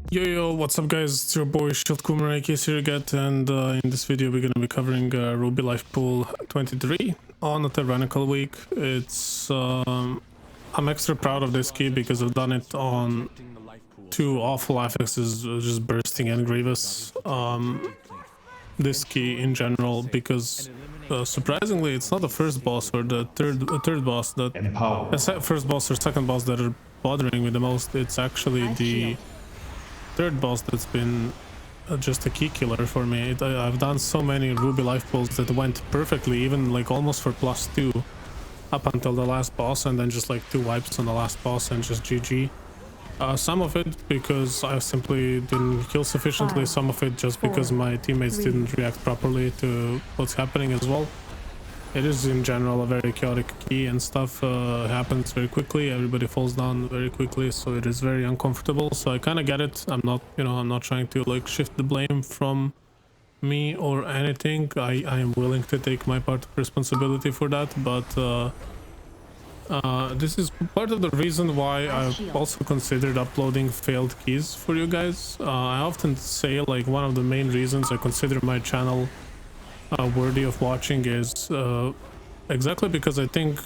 Yo, what's up guys, it's your boy Shieldcoomer aka Sirigath, and in this video we're gonna be covering Ruby Life Pool 23 on a Tyrannical week. It's I'm extra proud of this key because I've done it on two awful affixes, just bursting and Grievous. This key in general, because surprisingly it's not the first boss or the third boss that first boss or second boss that are bothering me the most. It's actually the third boss that's been just a key killer for me. I've done so many Ruby life pulls that went perfectly, even like almost for +2 up until the last boss, and then just like 2 wipes on the last boss and just GG. Some of it because I simply didn't kill sufficiently, some of it just because my teammates didn't react properly to what's happening as well. It is in general a very chaotic key, and stuff happens very quickly. Everybody falls down very quickly, so it is very uncomfortable. So I kind of get it. I'm not trying to like shift the blame from me or anything. I am willing to take my part of responsibility for that, but this is part of the reason why I've also considered uploading failed keys for you guys. I often say like one of the main reasons I consider my channel worthy of watching is exactly because I think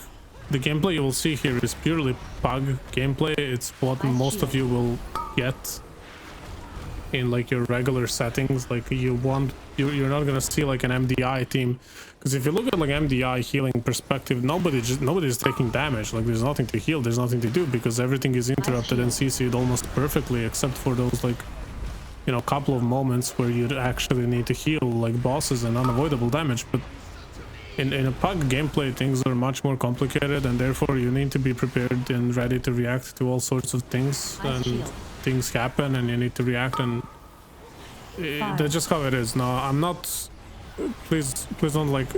the gameplay you will see here is purely PoV gameplay. It's what most of you will get in like your regular settings. Like you're not gonna see like an MDI team, because if you look at like MDI healing perspective, nobody's taking damage. Like there's nothing to heal, there's nothing to do, because everything is interrupted and CC'd almost perfectly, except for those like, you know, couple of moments where you actually need to heal like bosses and unavoidable damage. But in a PoV gameplay, things are much more complicated, and therefore you need to be prepared and ready to react to all sorts of things, and things happen and you need to react, and that's just how it is. Now I'm not, please don't like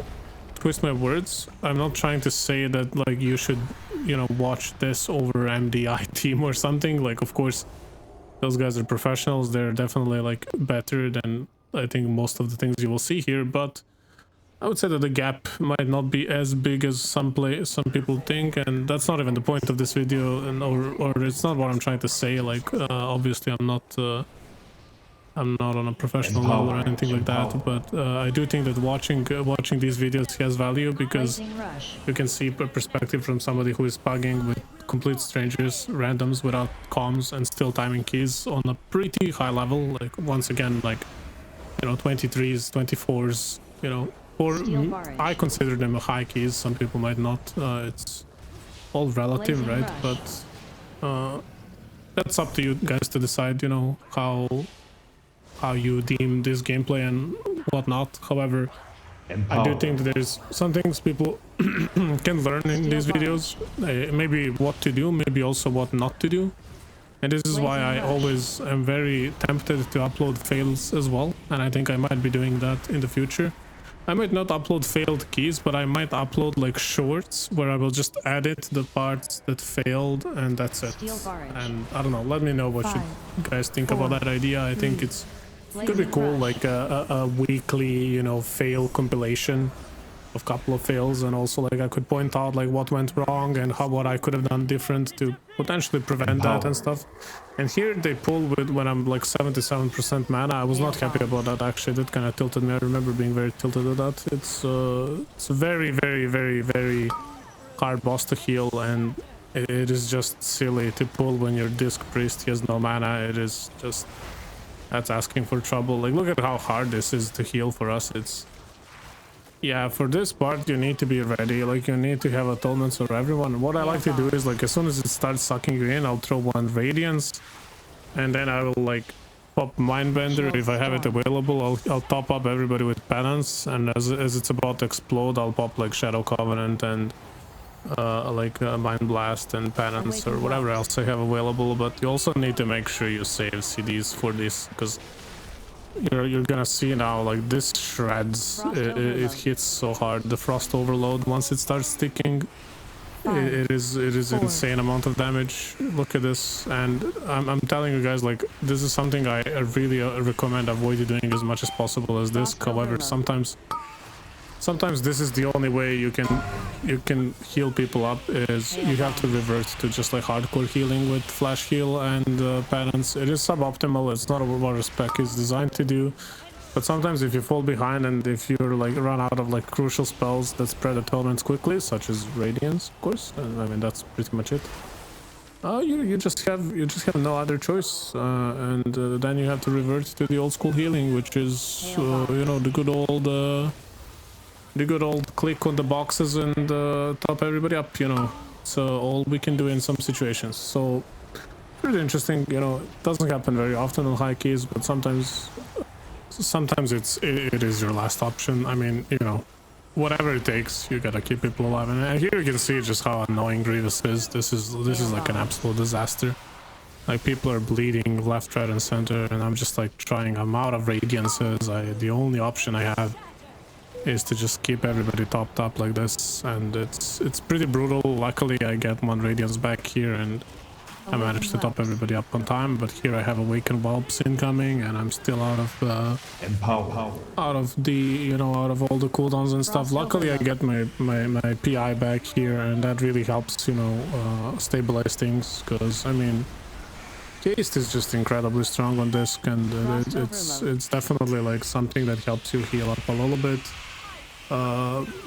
twist my words. I'm not trying to say that like you should, you know, watch this over MDI team or something. Like of course those guys are professionals, they're definitely like better than I think most of the things you will see here, but I would say that the gap might not be as big as some people think, and that's not even the point of this video, and or it's not what I'm trying to say. Like obviously I'm not on a professional level or anything like that, but I do think that watching these videos has value, because you can see a perspective from somebody who is pugging with complete strangers, randoms, without comms, and still timing keys on a pretty high level. Like once again, like, you know, 23s, 24s, you know, or I consider them high keys. Some people might not. It's all relative, right? But that's up to you guys to decide, you know, how you deem this gameplay and whatnot. However, I do think that there's some things people can learn in these videos, maybe what to do, maybe also what not to do, and this is why I always am very tempted to upload fails as well, and I think I might be doing that in the future. I might not upload failed keys, but I might upload like shorts where I will just edit the parts that failed, and that's it. And I don't know, let me know what you guys think about that idea. I think it could be cool, like a weekly, you know, fail compilation of couple of fails, and also like I could point out like what went wrong and what I could have done different to potentially prevent that and stuff. And here they pull with when I'm like 77% mana. I was not happy about that actually. That kind of tilted me. I remember being very tilted at that. It's a very hard boss to heal, and it is just silly to pull when your disc priest has no mana. It is just, that's asking for trouble. Like look at how hard this is to heal for us. It's, yeah, for this part you need to be ready. Like you need to have atonements for everyone. What I like to do is like as soon as it starts sucking you in, I'll throw one radiance, and then I will like pop mindbender if I have it available. I'll top up everybody with penance, and as it's about to explode, I'll pop like shadow covenant and like mind blast and penance or whatever else I have available. But you also need to make sure you save CDs for this, because you're gonna see now like this shreds. It hits so hard. The frost overload, once it starts sticking, it is insane amount of damage. Look at this, and I'm telling you guys, like this is something I really recommend avoid doing as much as possible as this. However, sometimes sometimes this is the only way you can heal people up, is you have to revert to just like hardcore healing with flash heal and patterns. It is suboptimal, it's not what Respec is designed to do, but sometimes if you fall behind and if you're like run out of like crucial spells that spread atonements quickly, such as Radiance, of course, I mean that's pretty much it. You just have no other choice, and then you have to revert to the old school healing, which is you know, the good old click on the boxes and top everybody up. You know, it's all we can do in some situations. So pretty interesting. You know, it doesn't happen very often on high keys, but sometimes it is your last option. I mean, you know, whatever it takes, you gotta keep people alive. And here you can see just how annoying Grievous is. This is like an absolute disaster. Like, people are bleeding left, right, and center, and I'm just like trying. I'm out of radiances. The only option I have is to just keep everybody topped up like this, and it's pretty brutal. Luckily, I get one radiance back here, and I managed to top everybody up on time. But here I have Awakened Whelps incoming, and I'm still out of out of the, you know, out of all the cooldowns and stuff. Luckily, I get my PI back here, and that really helps, you know, stabilize things. Because I mean, Haste is just incredibly strong on disc, and it's definitely like something that helps you heal up a little bit.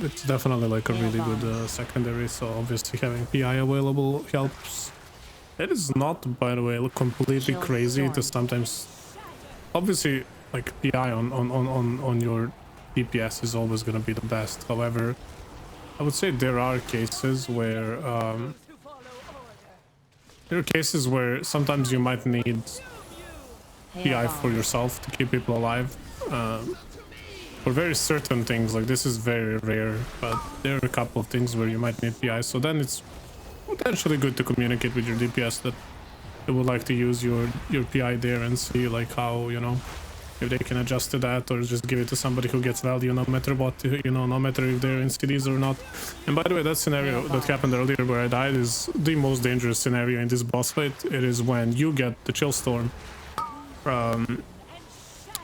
It's definitely like a really good secondary, so obviously having PI available helps. It is not, by the way, completely crazy to sometimes, obviously, like PI on your DPS is always going to be the best. However, I would say there are cases where sometimes you might need PI for yourself to keep people alive. For very certain things, like this is very rare, but there are a couple of things where you might need PI, so then it's potentially good to communicate with your DPS that they would like to use your PI there, and see like how, you know, if they can adjust to that, or just give it to somebody who gets value no matter what, you know, no matter if they're in CDs or not. And by the way, that scenario that happened earlier where I died is the most dangerous scenario in this boss fight. It is when you get the chill storm,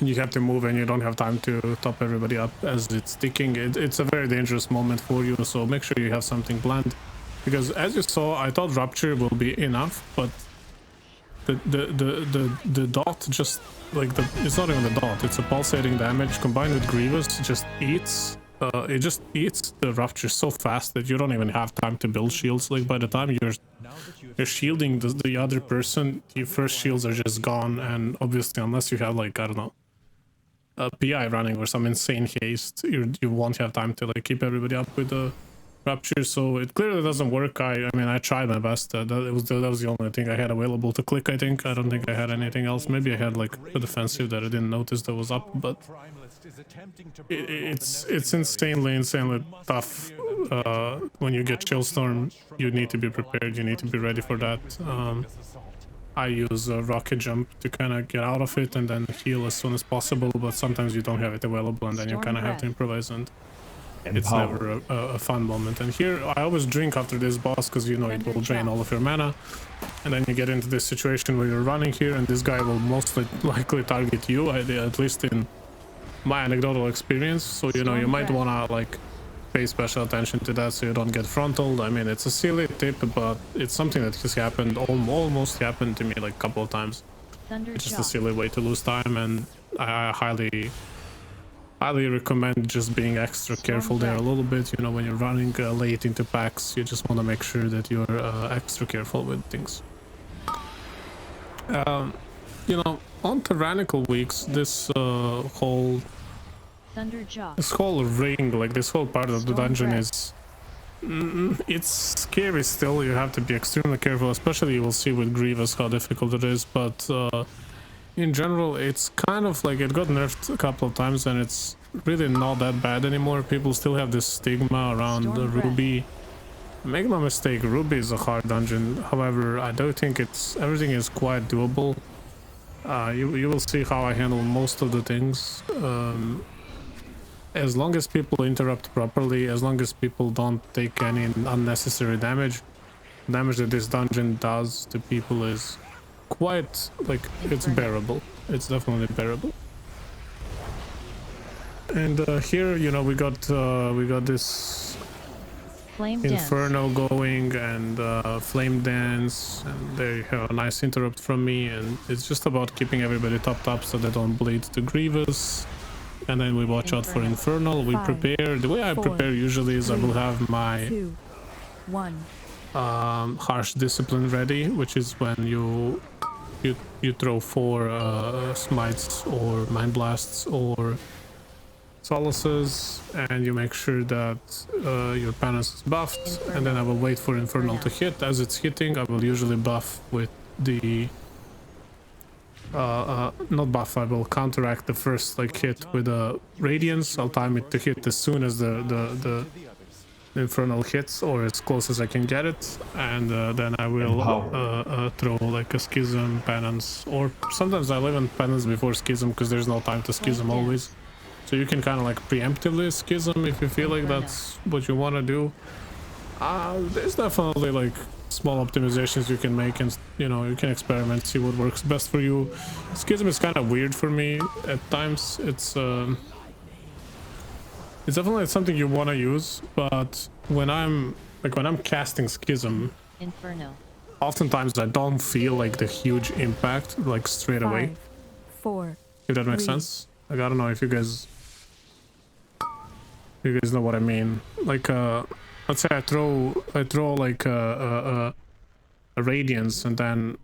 you have to move and you don't have time to top everybody up as it's ticking. It's a very dangerous moment for you, so make sure you have something planned. Because as you saw, I thought Rupture will be enough, but the dot just like it's not even the dot, it's a pulsating damage combined with Grievous just eats it just eats the Rupture so fast that you don't even have time to build shields. Like by the time you're shielding the other person, your first shields are just gone, and obviously unless you have like, I don't know, a PI running or some insane haste, you won't have time to like keep everybody up with the Rupture. So it clearly doesn't work. I mean, I tried my best. That was the only thing I had available to click, I think. I don't think I had anything else. Maybe I had like a defensive that I didn't notice that was up, but it's insanely tough. When you get Chillstorm, you need to be prepared, you need to be ready for that. I use a rocket jump to kind of get out of it and then heal as soon as possible, but sometimes you don't have it available, and then you kind of have to improvise, and it's never a fun moment. And here I always drink after this boss, because you know it will drain all of your mana, and then you get into this situation where you're running here and this guy will most likely target you, at least in my anecdotal experience. So you know, you might want to like pay special attention to that so you don't get frontaled. I mean, it's a silly tip, but it's something that has happened, almost happened to me like a couple of times. It's just a silly way to lose time, and I highly recommend just being extra careful there a little bit. You know, when you're running late into packs, you just want to make sure that you're extra careful with things. You know, on Tyrannical weeks, this whole ring, like this whole part of the dungeon is it's scary still. You have to be extremely careful, especially you will see with Grievous how difficult it is, but in general it's kind of like it got nerfed a couple of times and it's really not that bad anymore. People still have this stigma around the Ruby. Make no mistake, Ruby is a hard dungeon. However, I do think everything is quite doable. You will see how I handle most of the things. As long as people interrupt properly, as long as people don't take any unnecessary damage that this dungeon does to people is quite, like, it's bearable. It's definitely bearable. And here, you know, we got this Flame Inferno going and Flame Dance, and there you have a nice interrupt from me, and it's just about keeping everybody topped up so they don't bleed to Grievous. And then we watch out for Infernal. We prepare. The way I prepare usually is I will have my harsh discipline ready, which is when you throw 4 smites or mind blasts or solaces, and you make sure that your penance is buffed, and then I will wait for Infernal to hit. As it's hitting, I will usually buff with the not buff, I will counteract the first like hit with a Radiance. I'll time it to hit as soon as the Infernal hits, or as close as I can get it, and then I will throw like a Schism, Penance, or sometimes I'll even Penance before Schism because there's no time to Schism always. So you can kind of like preemptively Schism if you feel like that's what you want to do. There's definitely like small optimizations you can make, and you know, you can experiment, see what works best for you. Schism is kind of weird for me at times. It's definitely something you want to use, but when I'm casting Schism, oftentimes I don't feel like the huge impact like straight away. 4, if that makes sense. Like, I don't know if you guys know what I mean. Like let's say I throw like a Radiance, and then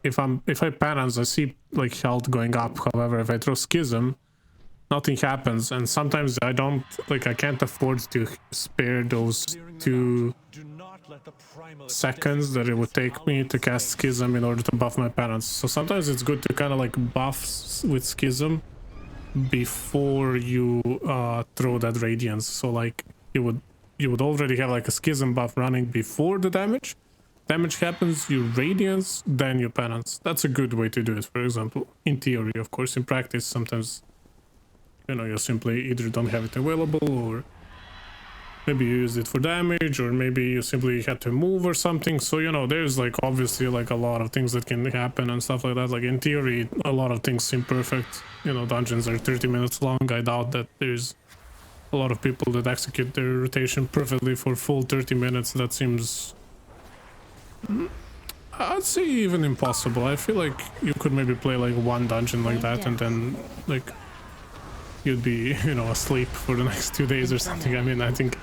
if I penance, I see like health going up. However, if I throw Schism, nothing happens, and sometimes I can't afford to spare those 2 seconds that it would take me to cast Schism in order to buff my penance. So sometimes it's good to kind of like buff with Schism before you throw that Radiance. So like you would already have like a Schism buff running before the damage happens, you Radiance, then you penance. That's a good way to do it, for example, in theory. Of course, in practice sometimes, you know, you simply either don't have it available, or maybe you use it for damage, or maybe you simply had to move or something. So, you know, there's like obviously like a lot of things that can happen and stuff like that. Like in theory, a lot of things seem perfect. You know, dungeons are 30 minutes long. I doubt that there's a lot of people that execute their rotation perfectly for full 30 minutes. That seems, I'd say, even impossible. I feel like you could maybe play like 1 dungeon like that, and then like you'd be, you know, asleep for the next 2 days or something. I mean, I think,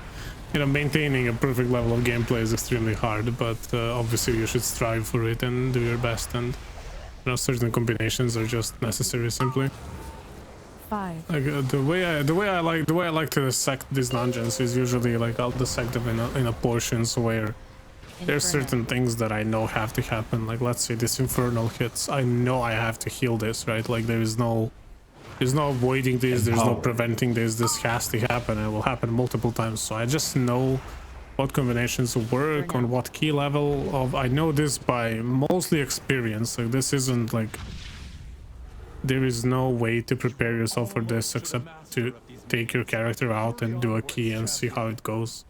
you know, maintaining a perfect level of gameplay is extremely hard, but obviously you should strive for it and do your best, and you know, certain combinations are just necessary simply. 5. Like the way I like to dissect these dungeons is usually like I'll dissect them in a portions where there's certain things that I know have to happen. Like let's say this Infernal hits, I know I have to heal this, right? Like there's no avoiding this, there's no preventing this. This has to happen, and it will happen multiple times. So I just know what combinations work on what key level of. I know this by mostly experience. Like this isn't like, there is no way to prepare yourself for this except to take your character out and do a key and see how it goes.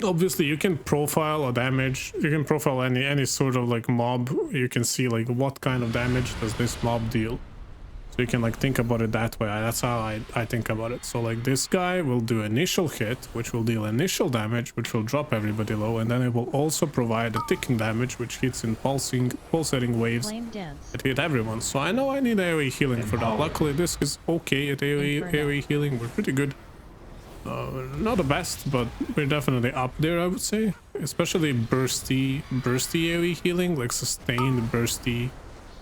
Obviously you can profile a damage, you can profile any sort of like mob. You can see like what kind of damage does this mob deal. So you can like think about it that way. That's how I think about it. So like this guy will do initial hit, which will deal initial damage, which will drop everybody low, and then it will also provide a ticking damage, which hits in pulsating waves that hit everyone. So I know I need AoE healing for that. Luckily this is okay at AoE healing. We're pretty good. Not the best, but we're definitely up there, I would say. Especially bursty AoE healing, like sustained bursty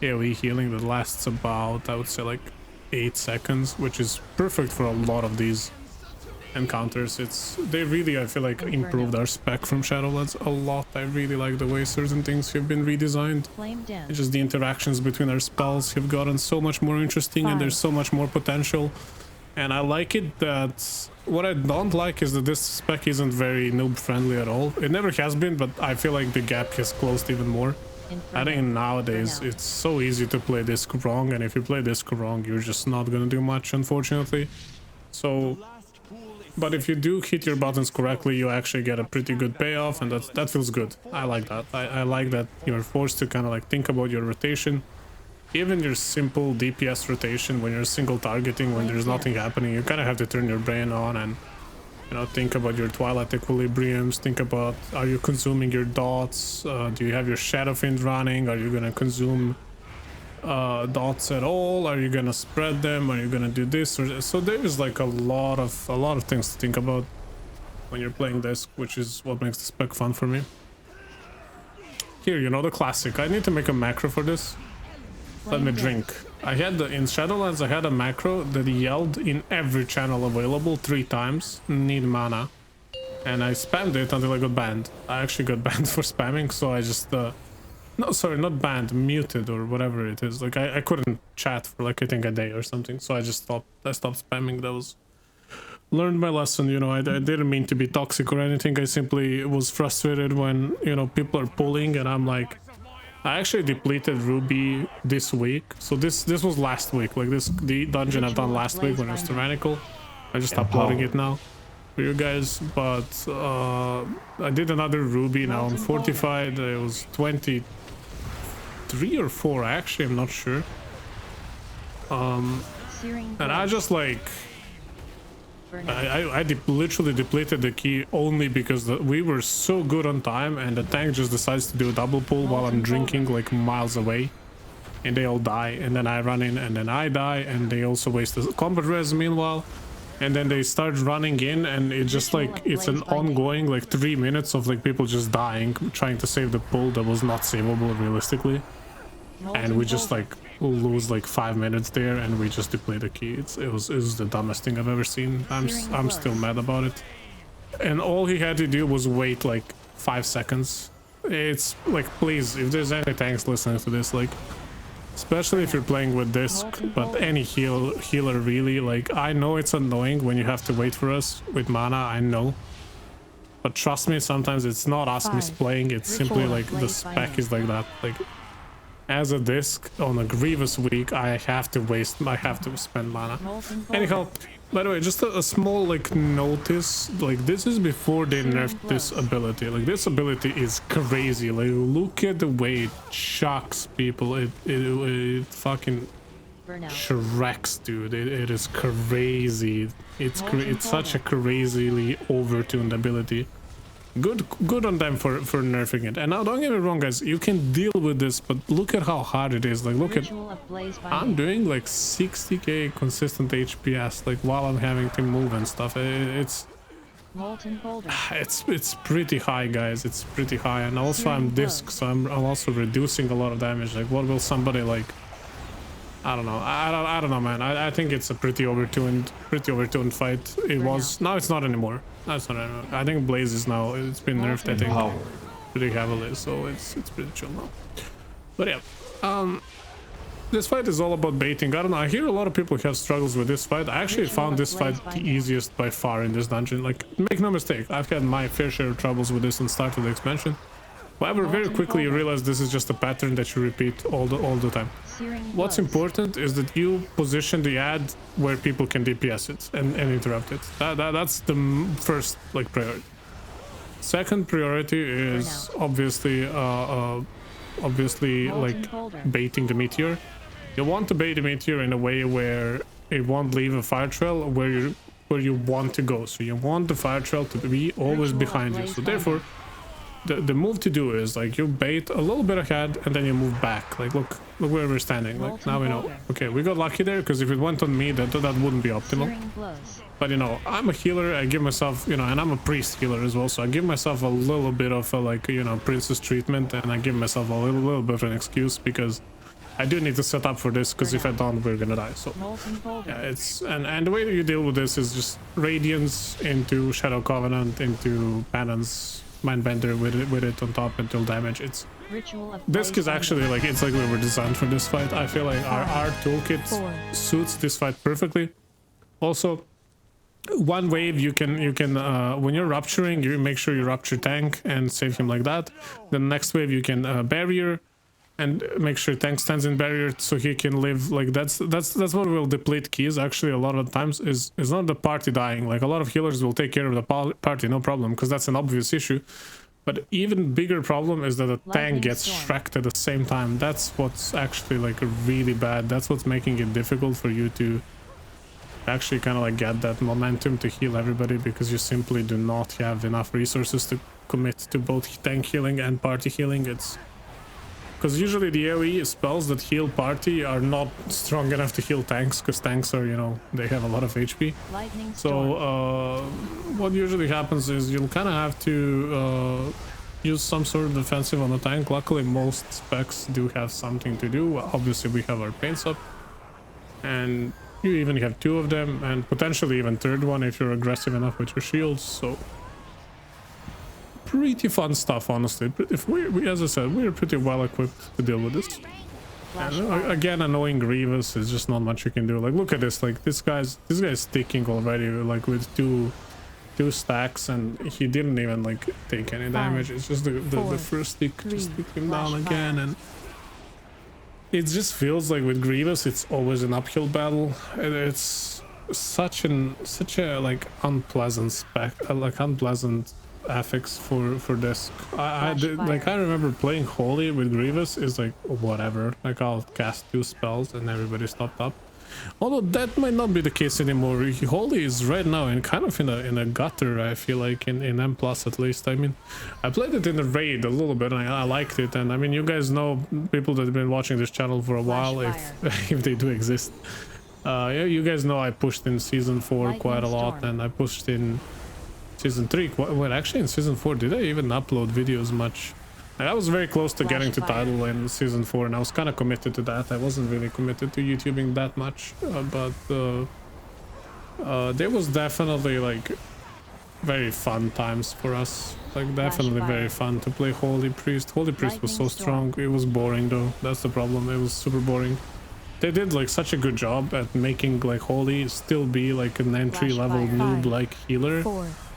AoE healing that lasts about, I would say, like 8 seconds, which is perfect for a lot of these encounters. They really, I feel like, improved our spec from Shadowlands a lot. I really like the way certain things have been redesigned. It's just the interactions between our spells have gotten so much more interesting, and there's so much more potential. And I like it that, what I don't like is that this spec isn't very noob friendly at all. It never has been, but I feel like the gap has closed even more. I think nowadays it's so easy to play this wrong, and if you play this wrong, you're just not gonna do much, unfortunately. So, but if you do hit your buttons correctly, you actually get a pretty good payoff, and that feels good. I like that. I like that you're forced to kind of like think about your rotation even your simple DPS rotation, when you're single targeting, when there's nothing happening, you kind of have to turn your brain on and, you know, think about your Twilight equilibriums, think about, are you consuming your dots, do you have your Shadow Fiend running, are you gonna consume dots at all, are you gonna spread them, are you gonna do this, or so there is like a lot of things to think about when you're playing this, which is what makes the spec fun for me. Here, you know, the classic, I need to make a macro for this. Let me drink. I had in Shadowlands, I had a macro that yelled in every channel available 3 times, need mana, and I spammed it until I got banned. I actually got banned for spamming, so I just no, sorry, not banned, muted or whatever it is. Like I couldn't chat for like I think a day or something, so I just stopped spamming. That was learned my lesson, you know. I didn't mean to be toxic or anything. I simply was frustrated when, you know, people are pulling and I'm like, I actually depleted Ruby this week. So this was last week, like the dungeon I've done last week when it was Tyrannical. I just uploading it now for you guys, but I did another Ruby now. I'm fortified. It was 23 or 4 actually, I'm not sure. And I just like I literally depleted the key only because we were so good on time, and the tank just decides to do a double pull while I'm drinking like miles away, and they all die, and then I run in and then I die, and they also waste the combat res meanwhile, and then they start running in, and it just like it's an ongoing like 3 minutes of like people just dying trying to save the pull that was not savable realistically, and we just like lose like 5 minutes there, and we just deplete the key. It was the dumbest thing I've ever seen. I'm still mad about it. And all he had to do was wait like 5 seconds. It's like, please, if there's any tanks listening to this, like, especially if you're playing with disc, but any healer really, like, I know it's annoying when you have to wait for us with mana, I know, but trust me, sometimes it's not us misplaying, it's simply like the spec is like that. Like, as a disc on a Grievous week, I have to spend mana. Anyhow, by the way, just a small like notice, like this is before they nerfed this ability. Like this ability is crazy. Like look at the way it shocks people. It fucking shreks, dude. It is crazy. It's such a crazily overtuned ability. Good on them for nerfing it. And now don't get me wrong, guys, you can deal with this, but look at how hard it is. Like look at, I'm doing like 60k consistent HPS like while I'm having to move and stuff. It's pretty high, guys. It's pretty high. And also I'm disc, so I'm also reducing a lot of damage. Like what will somebody like, I don't know. I don't know, man. I think it's a pretty overtuned fight. It was. Now it's not anymore. No, it's not anymore. I think Blaze is now. It's been nerfed, I think, pretty heavily. So it's pretty chill now. But yeah, this fight is all about baiting. I don't know. I hear a lot of people have struggles with this fight. I actually found this fight the easiest by far in this dungeon. Like, make no mistake, I've had my fair share of troubles with this and start of the expansion. However, very quickly you realize this is just a pattern that you repeat all the time. What's important is that you position the ad where people can DPS it and interrupt it. That's the first like priority. Second priority is obviously like baiting the meteor. You want to bait the meteor in a way where it won't leave a fire trail where you want to go. So you want the fire trail to be always behind you. So therefore, the move to do is like you bait a little bit ahead and then you move back. Like look where we're standing. Like now we know. Okay, we got lucky there because if it went on me, that wouldn't be optimal. But you know, I'm a healer. I give myself, you know, and I'm a priest healer as well. So I give myself a little bit of a, like, you know, princess treatment, and I give myself a little bit of an excuse because I do need to set up for this, because if I don't, we're gonna die. So yeah, it's and the way that you deal with this is just Radiance into Shadow Covenant into Penance, Mindbender with it on top until damage. It's Disc is actually like, it's like we were designed for this fight. I feel like our toolkit suits this fight perfectly. Also, one wave you can when you're rupturing, you make sure you rupture tank and save him like that. The next wave you can barrier and make sure tank stands in barrier so he can live. Like that's what will deplete keys actually a lot of times, is not the party dying. Like a lot of healers will take care of the party, no problem, because that's an obvious issue. But even bigger problem is that the tank gets shreked at the same time. That's what's actually like really bad. That's what's making it difficult for you to actually kind of like get that momentum to heal everybody, because you simply do not have enough resources to commit to both tank healing and party healing. It's because usually the AoE spells that heal party are not strong enough to heal tanks, because tanks are, you know, they have a lot of HP. So what usually happens is you'll kind of have to use some sort of defensive on the tank. Luckily most specs do have something to do. Obviously we have our paints up, and you even have 2 of them, and potentially even 3rd one if you're aggressive enough with your shields. So pretty fun stuff, honestly. If we as I said, we're pretty well equipped to deal with this. And again, annoying Grievous is just not much you can do. Like, look at this. Like, this guy's sticking already, like with two stacks, and he didn't even like take any damage. It's just the first stick just took him down again, and it just feels like with Grievous it's always an uphill battle. It's such a like unpleasant unpleasant affix for this. I remember playing Holy with Grievous is like whatever, like I'll cast 2 spells and everybody stopped up. Although that might not be the case anymore. Holy is right now in kind of in a gutter, I feel like, in M+ at least. I mean, I played it in the raid a little bit and I liked it, and I mean, you guys know, people that have been watching this channel for a while, if they do exist, yeah, you guys know I pushed in season 4 quite a lot, and I pushed in season 3. Well, actually in season 4 did I even upload videos much? I was very close to getting to title in season 4, and I was kind of committed to that. I wasn't really committed to YouTubing that much, but there was definitely like very fun times for us. Like, definitely very fun to play Holy Priest. Holy Priest was so strong. It was boring though. That's the problem. It was super boring. They did like such a good job at making like Holy still be like an entry level noob like healer,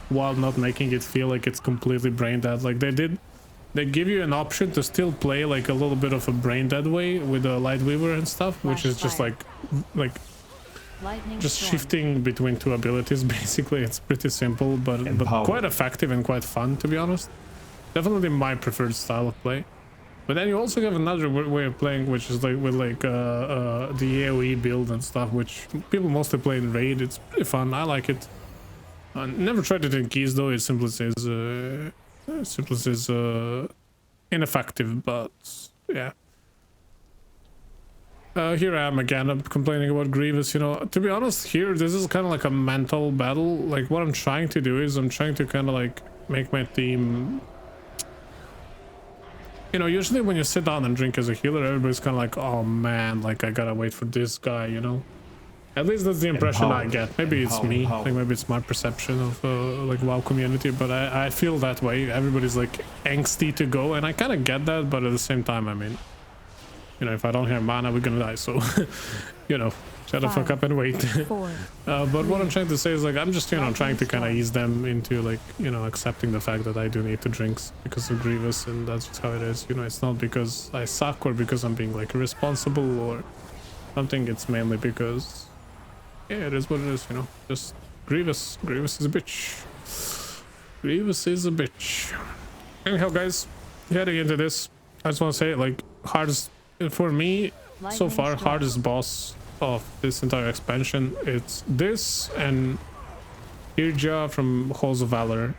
while not making it feel like it's completely brain dead. Like they give you an option to still play like a little bit of a brain dead way with a Lightweaver and stuff, which is just like just shifting between 2 abilities basically. It's pretty simple, but quite effective and quite fun, to be honest. Definitely my preferred style of play. But then you also have another way of playing, which is like with like the AoE build and stuff, which people mostly play in raid. It's pretty fun. I like it. I never tried it in keys though. It simply says ineffective, but yeah. Here I am again. I'm complaining about Grievous. You know, to be honest, here this is kind of like a mental battle. Like, what I'm trying to do is I'm trying to kind of like make my team, you know, usually when you sit down and drink as a healer, everybody's kind of like, oh man, like I gotta wait for this guy, you know. At least that's the impression I get. Maybe it's me, like maybe it's my perception of like WoW community, but I feel that way. Everybody's like angsty to go, and I kind of get that, but at the same time, I mean, you know, if I don't have mana, we're gonna die, so you know, shut the fuck up and wait. But what I'm trying to say is, like, I'm just, you know, trying to kind of ease them into, like, you know, accepting the fact that I do need to drink because of Grievous, and that's just how it is. You know, it's not because I suck or because I'm being like irresponsible or something. It's mainly because, yeah, it is what it is, you know. Just Grievous is a bitch. Grievous is a bitch. Anyhow, guys, heading into this, I just want to say, like, hardest for me so far, hardest boss of this entire expansion, it's this and Irja from Halls of Valor.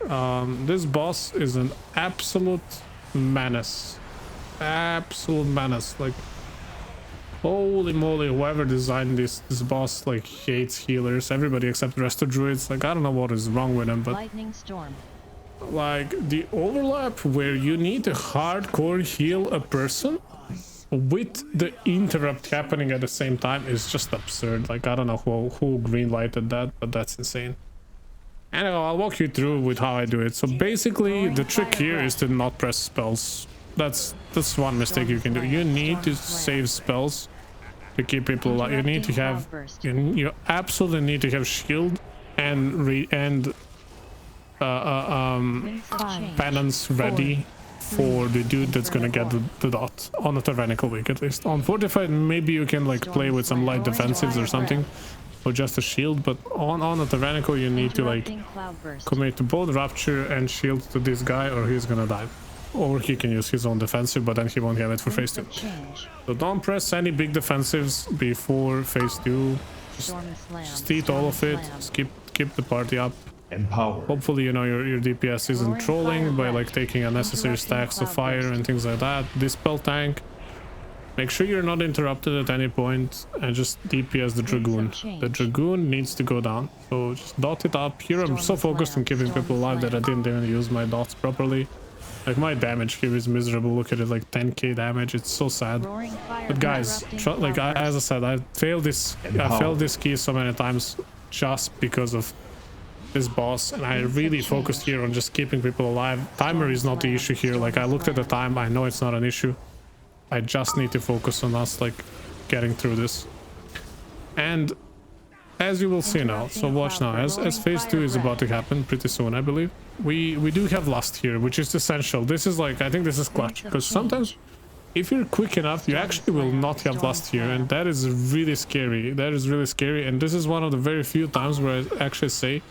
This boss is an absolute menace. Absolute menace. Like, holy moly, whoever designed this boss like hates healers. Everybody except Resto Druids. Like, I don't know what is wrong with them, but Lightning Storm. Like, the overlap where you need to hardcore heal a person with the interrupt happening at the same time is just absurd. Like, I don't know who greenlighted that, but that's insane. Anyway, I'll walk you through with how I do it. So basically, the trick here is to not press spells. That's one mistake you can do. You need to save spells to keep people alive. You need to have, you absolutely need to have shield and penance ready for the dude that's gonna get the dot on a tyrannical week. At least on fortified, maybe you can like play with some light defensives or something, or just a shield, but on a Tyrannical you need to like commit to both Rapture and shield to this guy, or he's gonna die. Or he can use his own defensive, but then he won't have it for phase 2. So don't press any big defensives before phase 2. Just eat all of it. Just keep the party up. Hopefully, you know, your DPS isn't trolling by like taking unnecessary stacks of fire and things like that. Dispel tank. Make sure you're not interrupted at any point, and just DPS the Dragoon. The Dragoon needs to go down. So just dot it up. Here I'm so focused on keeping people alive that I didn't even use my dots properly. Like, my damage here is miserable. Look at it, like 10k damage. It's so sad. But guys, like as I said, I failed this key so many times just because of this boss, and I really focused here on just keeping people alive. Timer is not the issue here. Like, I looked at the time, I know it's not an issue. I just need to focus on us like getting through this. And as you will see now, so watch now, as phase 2 is about to happen pretty soon, I believe, we do have lust here, which is essential. This is like, I think this is clutch, because sometimes if you're quick enough, you actually will not have lust here, and that is really scary. That is really scary, and this is one of the very few times where I actually say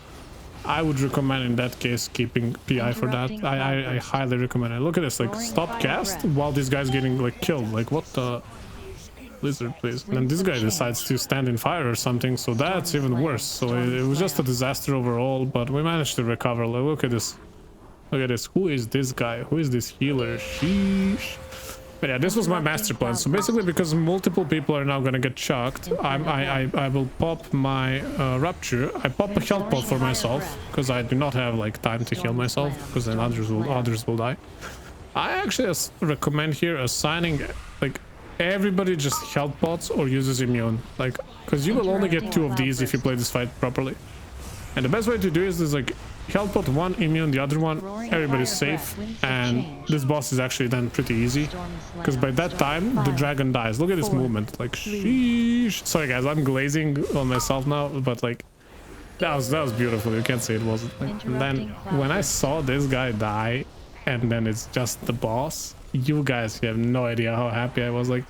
I would recommend in that case keeping PI for that. I highly recommend it. Look at this, like, stop cast while this guy's getting like killed. Like, what the Blizzard, please. And then this guy decides to stand in fire or something, so that's even worse. So it was just a disaster overall, but we managed to recover. Like, look at this. Look at this. Who is this guy? Who is this healer? Sheesh. But yeah, this was my master plan. So basically, because multiple people are now gonna get chucked, I will pop my Rapture. I pop a health pot for myself because I do not have like time to heal myself, because then others will die. I actually recommend here assigning like everybody just health pots or uses immune, like, because you will only get 2 of these if you play this fight properly. And the best way to do is like health pot 1, immune the other one, everybody's safe, and this boss is actually then pretty easy, because by that time the dragon dies. Look at this movement, like, sheesh. Sorry guys, I'm glazing on myself now, but like that was beautiful. You can't say it wasn't. Like, and then when I saw this guy die, and then it's just the boss, you guys, you have no idea how happy I was. Like,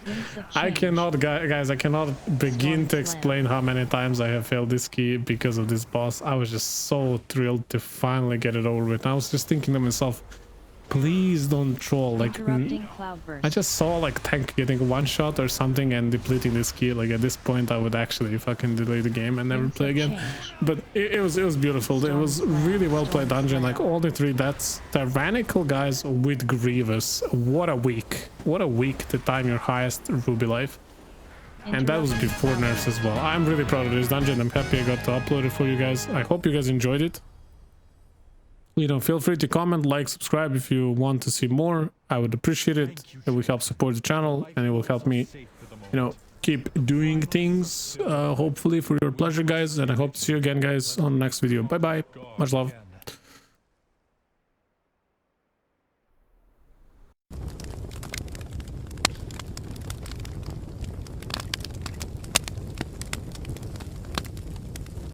I cannot, guys, I cannot begin to explain how many times I have failed this key because of this boss. I was just so thrilled to finally get it over with. And I was just thinking to myself, please don't troll. Like, I just saw like tank getting one shot or something and depleting this key. Like, at this point I would actually fucking delay the game and never play again. But it was beautiful. It was really well played dungeon. Like, all the 3 deaths. Tyrannical, guys, with Grievous. What a week to time your highest ruby life. And that was before nerfs as well. I'm really proud of this dungeon. I'm happy I got to upload it for you guys. I hope you guys enjoyed it. You know, feel free to comment, like, subscribe if you want to see more. I would appreciate it. It will help support the channel, and it will help me, you know, keep doing things, hopefully for your pleasure, guys. And I hope to see you again, guys, on the next video. Bye bye, much love.